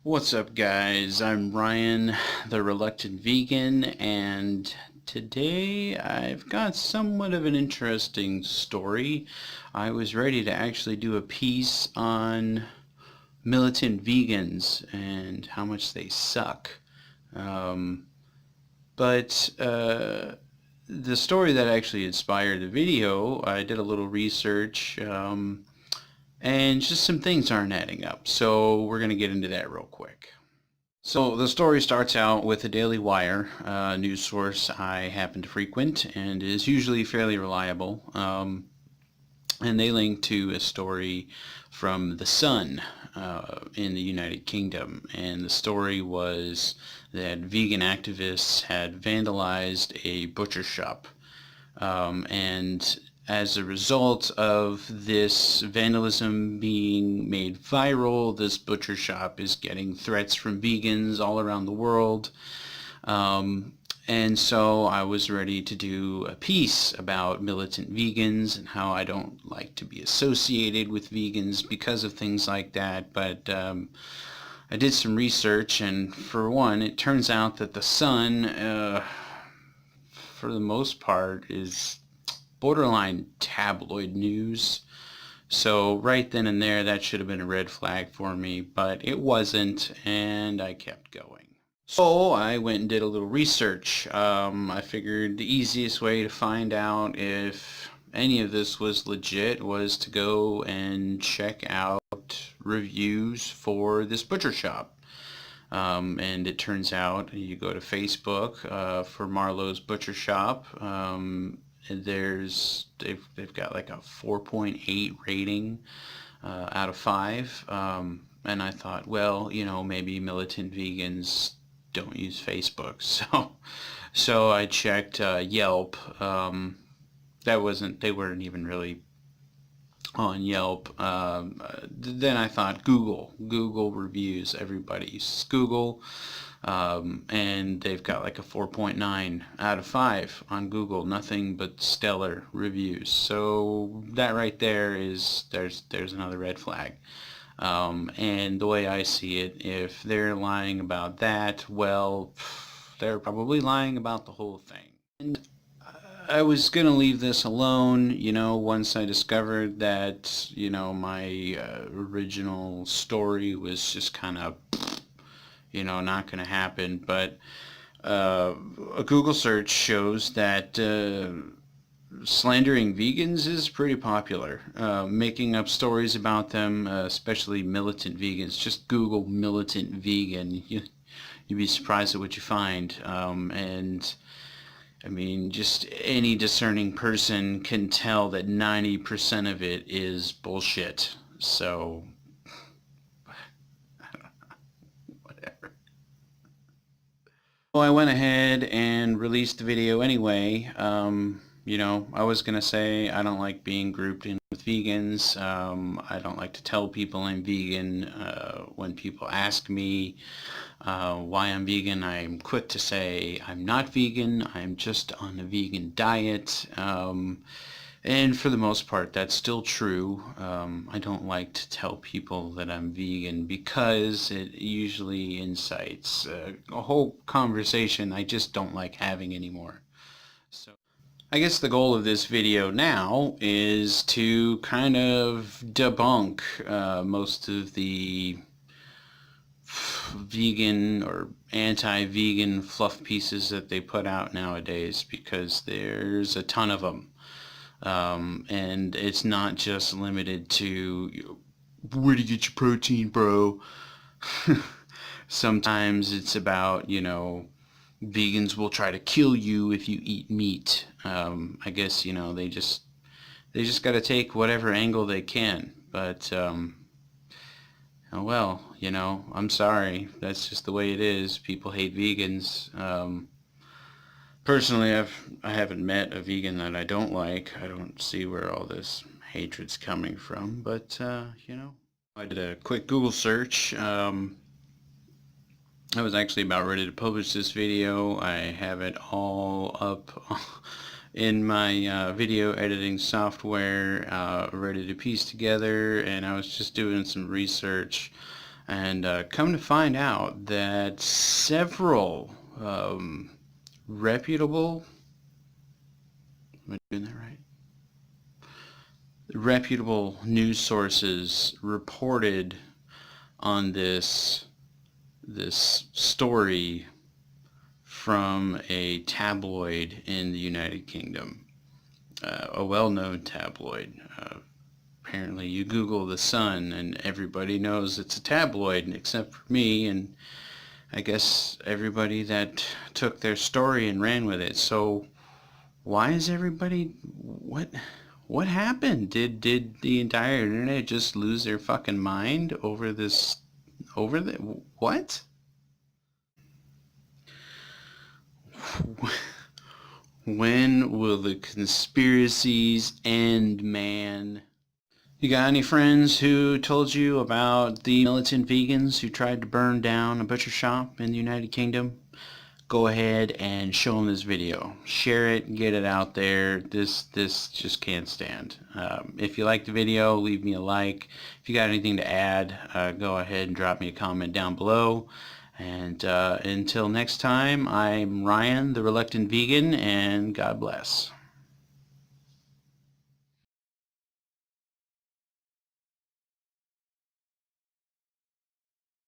What's up, guys? I'm Ryan, the Reluctant Vegan, and today I've got somewhat of an interesting story. I was ready to actually do a piece on militant vegans and how much they suck. Um, but the story that actually inspired the video, I did a little research, and just some things aren't adding up. So we're going to get into that real quick. So the story starts out with the Daily Wire, news source I happen to frequent and is usually fairly reliable. And they link to a story from The Sun in the United Kingdom. And the story was that vegan activists had vandalized a butcher shop. And as a result of this vandalism being made viral, this butcher shop is getting threats from vegans all around the world. And so I was ready to do a piece about militant vegans and how I don't like to be associated with vegans because of things like that. But I did some research, and for one, it turns out that The Sun, for the most part, is borderline tabloid news. So right then and there, that should have been a red flag for me, but it wasn't, and I kept going. So I went and did a little research. I figured the easiest way to find out if any of this was legit was to go and check out reviews for this butcher shop. And it turns out you go to Facebook for Marlowe's Butcher Shop. They've got like a 4.8 rating out of 5. And I thought, well, maybe militant vegans don't use Facebook. So I checked Yelp. They weren't even really on Yelp. Then I thought Google reviews. Everybody uses Google. And they've got like a 4.9 out of 5 on Google. Nothing but stellar reviews. So that right there is there's another red flag. And the way I see it, if they're lying about that, well, they're probably lying about the whole thing. And I was going to leave this alone, once I discovered that, my original story was just kind of, not going to happen. But a Google search shows that slandering vegans is pretty popular. Making up stories about them, especially militant vegans. Just Google militant vegan. You'd be surprised at what you find. And I mean, just any discerning person can tell that 90% of it is bullshit. So, whatever. Well, I went ahead and released the video anyway. I was going to say I don't like being grouped in with vegans. I don't like to tell people I'm vegan. When people ask me why I'm vegan, I'm quick to say I'm not vegan. I'm just on a vegan diet. And for the most part, that's still true. I don't like to tell people that I'm vegan because it usually incites a whole conversation I just don't like having anymore. So I guess the goal of this video now is to kind of debunk most of the vegan or anti-vegan fluff pieces that they put out nowadays, because there's a ton of them. And it's not just limited to, where do you get your protein, bro? Sometimes it's about, vegans will try to kill you if you eat meat. I guess, they just got to take whatever angle they can. But, oh well, I'm sorry. That's just the way it is. People hate vegans. Personally, I haven't met a vegan that I don't like. I don't see where all this hatred's coming from. But, I did a quick Google search. I was actually about ready to publish this video. I have it all up in my video editing software, ready to piece together, and I was just doing some research, And come to find out that several reputable, am I doing that right? Reputable news sources reported on this story from a tabloid in the United Kingdom, a well-known tabloid. Apparently you Google The Sun and everybody knows it's a tabloid except for me and I guess everybody that took their story and ran with it. So why is everybody, what happened? Did the entire internet just lose their fucking mind over this, what? When will the conspiracies end, man? You got any friends who told you about the militant vegans who tried to burn down a butcher shop in the United Kingdom? Go ahead and show them this video. Share it, get it out there. This just can't stand. If you like the video, leave me a like. If you got anything to add, go ahead and drop me a comment down below. And until next time, I'm Ryan, the Reluctant Vegan, and God bless.